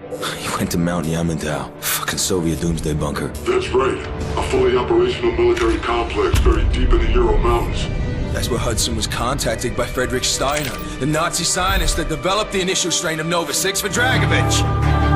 He went to Mount Yamantau, fucking Soviet doomsday bunker. That's right. A fully operational military complex buried deep in the Ural Mountains. That's where Hudson was contacted by Friedrich Steiner, the Nazi scientist that developed the initial strain of Nova 6 for Dragovich.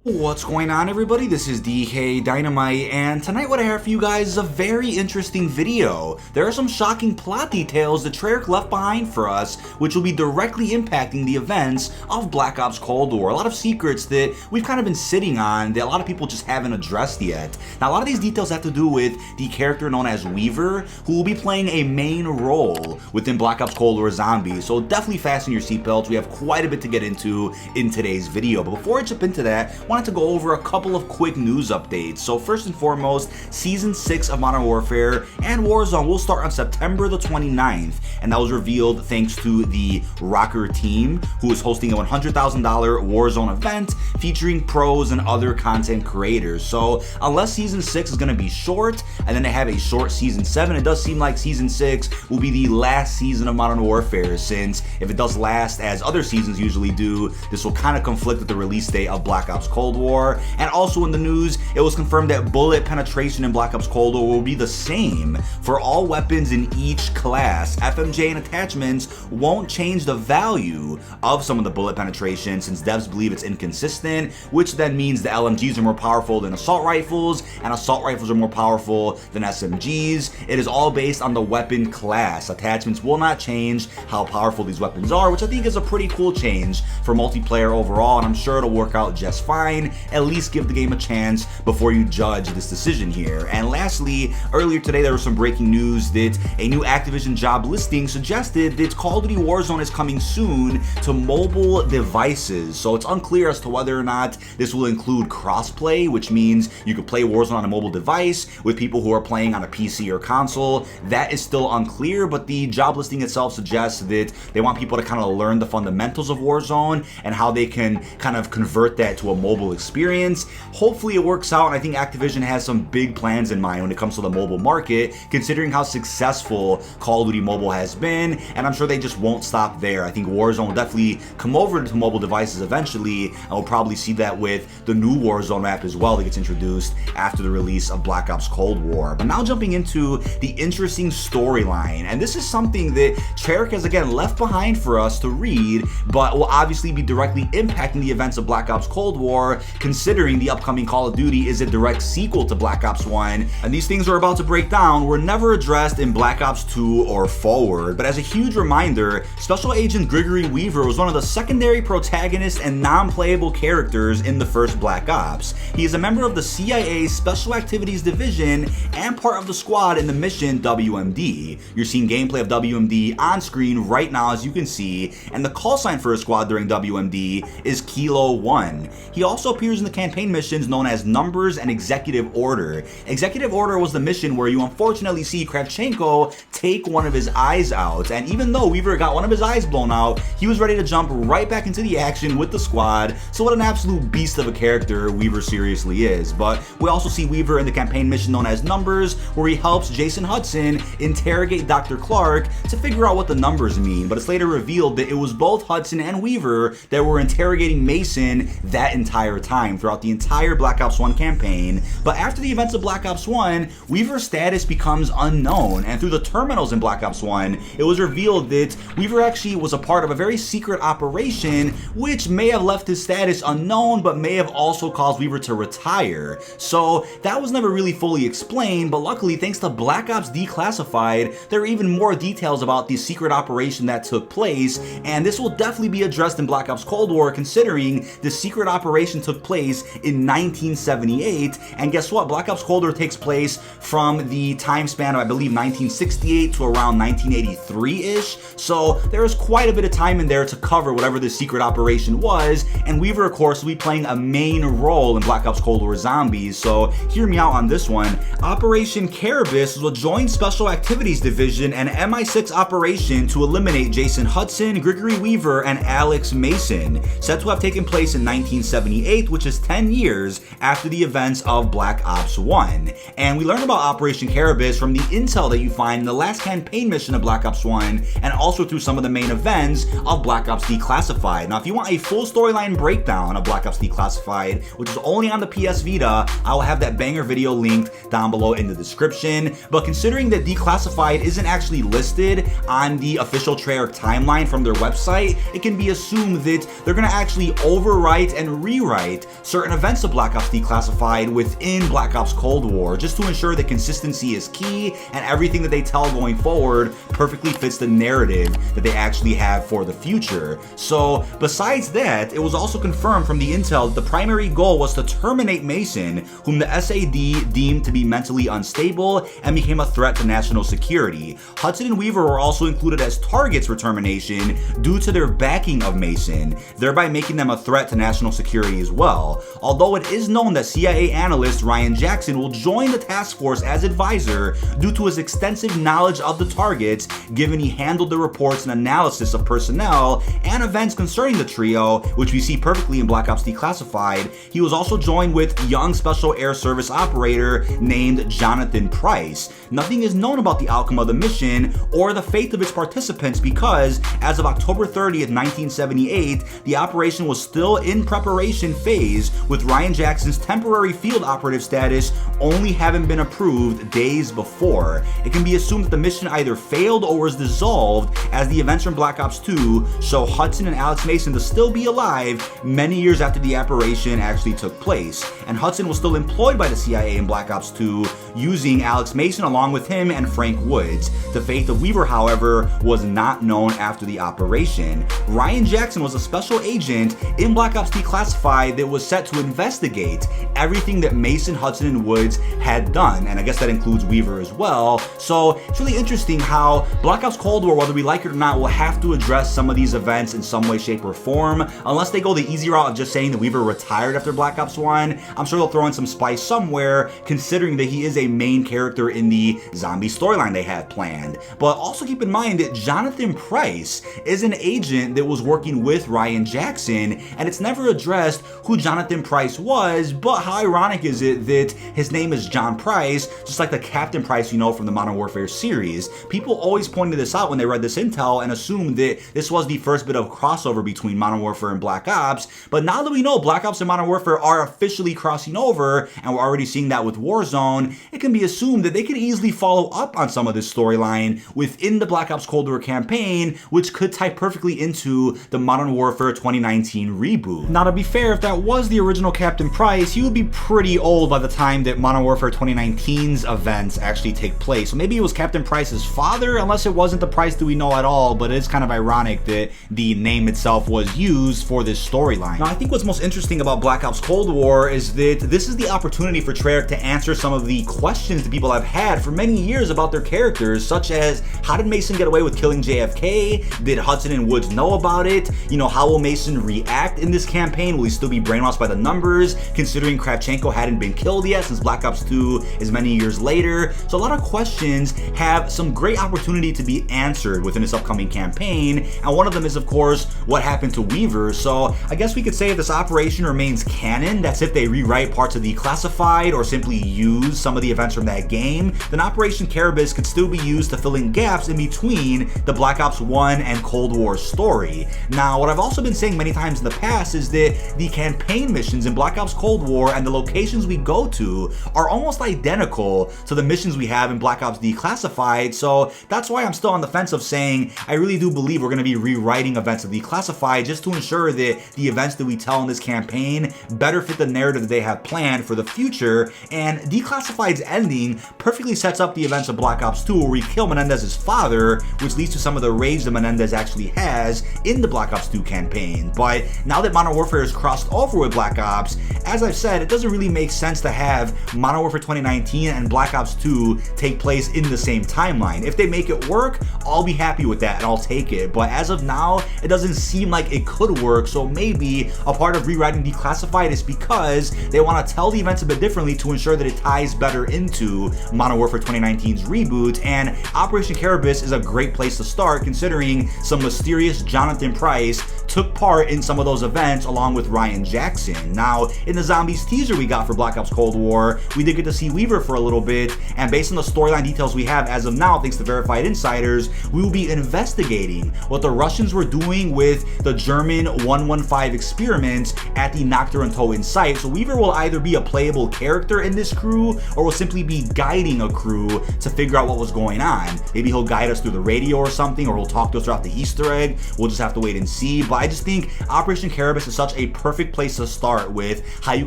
What's going on, everybody? This is dkdynamite, and tonight what I have for you guys is a very interesting video. There are some shocking plot details that Treyarch left behind for us, which will be directly impacting the events of Black Ops Cold War. A lot of secrets that we've kind of been sitting on that a lot of people just haven't addressed yet. Now, a lot of these details have to do with the character known as Weaver, who will be playing a main role within Black Ops Cold War Zombies, so definitely fasten your seatbelts. We have quite a bit to get into in today's video, but before I jump into that, I wanted to go over a couple of quick news updates. So first and foremost, Season 6 of Modern Warfare and Warzone will start on September the 29th, and that was revealed thanks to the Rocker team, who is hosting a $100,000 Warzone event featuring pros and other content creators. So unless Season 6 is going to be short, and then they have a short Season 7, it does seem like Season 6 will be the last season of Modern Warfare, since if it does last as other seasons usually do, this will kind of conflict with the release date of Black Ops Cold War. And also in the news, it was confirmed that bullet penetration in Black Ops Cold War will be the same for all weapons in each class. FMJ and attachments won't change the value of some of the bullet penetration, since devs believe it's inconsistent, which then means the LMGs are more powerful than assault rifles, and assault rifles are more powerful than SMGs. It is all based on the weapon class. Attachments will not change how powerful these weapons are, which I think is a pretty cool change for multiplayer overall, and I'm sure it'll work out just fine. At least give the game a chance before you judge this decision here. And lastly, earlier today there was some breaking news that a new Activision job listing suggested that Call of Duty Warzone is coming soon to mobile devices. So it's unclear as to whether or not this will include crossplay, which means you could play Warzone on a mobile device with people who are playing on a PC or console. That is still unclear, but the job listing itself suggests that they want people to kind of learn the fundamentals of Warzone and how they can kind of convert that to a mobile experience. Hopefully it works out, and I think Activision has some big plans in mind when it comes to the mobile market, considering how successful Call of Duty Mobile has been, and I'm sure they just won't stop there. I think Warzone will definitely come over to mobile devices eventually, and we'll probably see that with the new Warzone map as well that gets introduced after the release of Black Ops Cold War. But now jumping into the interesting storyline, and this is something that Treyarch has again left behind for us to read, but will obviously be directly impacting the events of Black Ops Cold War, considering the upcoming Call of Duty is a direct sequel to Black Ops 1, and these things we're about to break down were never addressed in Black Ops 2 or forward. But as a huge reminder, Special Agent Gregory Weaver was one of the secondary protagonists and non-playable characters in the first Black Ops. He is a member of the CIA Special Activities Division and part of the squad in the mission WMD. You're seeing gameplay of WMD on screen right now, as you can see, and the call sign for his squad during WMD is Kilo 1. He also appears in the campaign missions known as Numbers and Executive Order. Executive Order was the mission where you unfortunately see Kravchenko take one of his eyes out, and even though Weaver got one of his eyes blown out, he was ready to jump right back into the action with the squad. So what an absolute beast of a character Weaver seriously is. But we also see Weaver in the campaign mission known as Numbers, where he helps Jason Hudson interrogate Dr. Clark to figure out what the numbers mean, but it's later revealed that it was both Hudson and Weaver that were interrogating Mason that entire time throughout the entire Black Ops 1 campaign. But after the events of Black Ops 1, Weaver's status becomes unknown, and through the terminals in Black Ops 1, it was revealed that Weaver actually was a part of a very secret operation, which may have left his status unknown, but may have also caused Weaver to retire. So that was never really fully explained, but luckily, thanks to Black Ops Declassified, there are even more details about the secret operation that took place, and this will definitely be addressed in Black Ops Cold War, considering the secret operation took place in 1978, and guess what? Black Ops Cold War takes place from the time span of, I believe, 1968 to around 1983-ish, so there is quite a bit of time in there to cover whatever the secret operation was, and Weaver, of course, will be playing a main role in Black Ops Cold War Zombies, so hear me out on this one. Operation Charybdis was a joint Special Activities Division and MI6 operation to eliminate Jason Hudson, Gregory Weaver, and Alex Mason, said to have taken place in 1978, which which is 10 years after the events of Black Ops 1. And we learned about Operation Charybdis from the intel that you find in the last campaign mission of Black Ops 1, and also through some of the main events of Black Ops Declassified. Now, if you want a full storyline breakdown of Black Ops Declassified, which is only on the PS Vita, I will have that banger video linked down below in the description. But considering that Declassified isn't actually listed on the official Treyarch timeline from their website, it can be assumed that they're going to actually overwrite and rewrite certain events of Black Ops Declassified within Black Ops Cold War, just to ensure that consistency is key and everything that they tell going forward perfectly fits the narrative that they actually have for the future. So besides that, it was also confirmed from the intel that the primary goal was to terminate Mason, whom the SAD deemed to be mentally unstable and became a threat to national security. Hudson and Weaver were also included as targets for termination due to their backing of Mason, thereby making them a threat to national security as well. Although it is known that CIA analyst Ryan Jackson will join the task force as advisor due to his extensive knowledge of the targets, given he handled the reports and analysis of personnel and events concerning the trio, which we see perfectly in Black Ops Declassified. He was also joined with young Special Air Service operator named Jonathan Price. Nothing is known about the outcome of the mission or the fate of its participants because, as of October 30th, 1978, the operation was still in preparation phase, with Ryan Jackson's temporary field operative status only having been approved days before. It can be assumed that the mission either failed or was dissolved, as the events from Black Ops 2 show Hudson and Alex Mason to still be alive many years after the operation actually took place. And Hudson was still employed by the CIA in Black Ops 2, using Alex Mason along with him and Frank Woods. The fate of Weaver, however, was not known after the operation. Ryan Jackson was a special agent in Black Ops Declassified that was set to investigate everything that Mason, Hudson, and Woods had done, and I guess that includes Weaver as well. So it's really interesting how Black Ops Cold War, whether we like it or not, will have to address some of these events in some way, shape, or form. Unless they go the easy route of just saying that Weaver retired after Black Ops 1, I'm sure they'll throw in some spice somewhere, considering that he is a main character in the zombie storyline they had planned. But also keep in mind that Jonathan Price is an agent that was working with Ryan Jackson, and it's never addressed who Jonathan Price was. But how ironic is it that his name is John Price, just like the Captain Price you know from the Modern Warfare series? People always pointed this out when they read this intel and assumed that this was the first bit of crossover between Modern Warfare and Black Ops. But now that we know Black Ops and Modern Warfare are officially crossing over, and we're already seeing that with Warzone, it can be assumed that they could easily follow up on some of this storyline within the Black Ops Cold War campaign, which could tie perfectly into the Modern Warfare 2019 reboot. Now, to be fair, if that was the original Captain Price, he would be pretty old by the time that Modern Warfare 2019's events actually take place. So maybe it was Captain Price's father, unless it wasn't the Price that we know at all, but it is kind of ironic that the name itself was used for this storyline. Now, I think what's most interesting about Black Ops Cold War is that this is the opportunity for Treyarch to answer some of the questions that people have had for many years about their characters, such as how did Mason get away with killing JFK? Did Hudson and Woods know about it? You know, how will Mason react in this campaign? Will he still be brainwashed by the numbers, considering Kravchenko hadn't been killed yet since Black Ops 2 is many years later? So a lot of questions have some great opportunity to be answered within this upcoming campaign, and one of them is, of course, what happened to Weaver. So I guess we could say if this operation remains canon, that's if they rewrite parts of Declassified or simply use some of the events from that game, then Operation Charybdis could still be used to fill in gaps in between the Black Ops 1 and Cold War story. Now, what I've also been saying many times in the past is that the campaign missions in Black Ops Cold War and the locations we go to are almost identical to the missions we have in Black Ops Declassified, so that's why I'm still on the fence of saying I really do believe we're going to be rewriting events of Declassified just to ensure that the events that we tell in this campaign better fit the narrative that they have planned for the future. And Declassified's ending perfectly sets up the events of Black Ops 2, where we kill Menendez's father, which leads to some of the rage that Menendez actually has in the Black Ops 2 campaign. But now that Modern Warfare is crossed over with Black Ops, as I've said, it doesn't really make sense to have Modern Warfare 2019 and Black Ops 2 take place in the same timeline. If they make it work, I'll be happy with that and I'll take it. But as of now, it doesn't seem like it could work, so maybe a part of rewriting Declassified is because they want to tell the events a bit differently to ensure that it ties better into Modern Warfare 2019's reboot. And Operation Charybdis is a great place to start, considering some mysterious Jonathan Price took part in some of those events along with Ryan Jackson. Now, in the Zombies teaser we got for Black Ops Cold War, we did get to see Weaver for a little bit, and based on the storyline details we have as of now, thanks to verified insiders, we will be investigating what the Russians were doing with the German 115 experiment at the Nocturne Towin site. So Weaver will either be a playable character in this crew, or will simply be guiding a crew to figure out what was going on. Maybe he'll guide us through the radio or something, or he'll talk to us about the Easter egg. We'll just have to wait and see. But I just think Operation Charybdis is such a perfect place to start with how you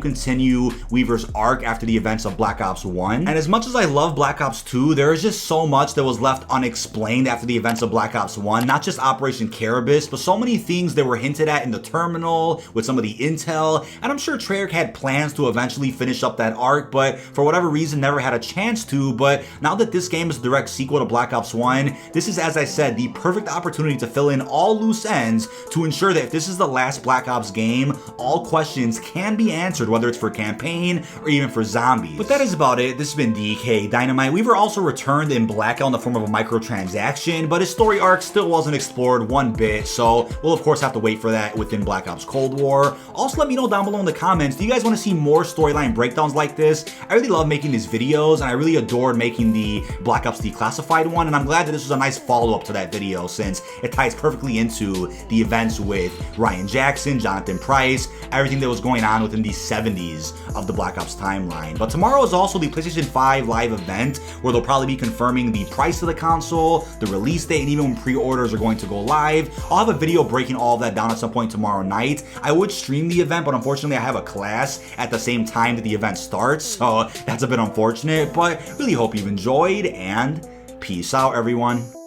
continue Weaver's arc after the events of Black Ops 1. And as much as I love Black Ops 2, there is just so much that was left unexplained after the events of Black Ops 1. Not just Operation Charybdis, but so many things that were hinted at in the terminal with some of the intel. And I'm sure Treyarch had plans to eventually finish up that arc, but for whatever reason never had a chance to. But now that this game is a direct sequel to Black Ops 1, this is, as I said, the perfect opportunity to fill in all loose ends to ensure that if this is the last Black Ops game, all questions can be answered, whether it's for campaign or even for zombies. But that is about it. This has been dkdynamite. Weaver also returned in Blackout in the form of a microtransaction, but his story arc still wasn't explored one bit, so we'll of course have to wait for that within Black Ops Cold War. Also, let me know down below in the comments, do you guys want to see more storyline breakdowns like this? I really love making these videos, and I really adored making the Black Ops Declassified one, and I'm glad that this was a nice follow-up to that video since it ties perfectly into the events with Ryan Jackson, Jonathan Price, everything that was going on within the 70s of the Black Ops timeline. But tomorrow is also the PlayStation 5 live event where they'll probably be confirming the price of the console, the release date, and even when pre-orders are going to go live. I'll have a video breaking all of that down at some point tomorrow night. I would stream the event, but unfortunately I have a class at the same time that the event starts, so that's a bit unfortunate, but really hope you've enjoyed, and peace out everyone.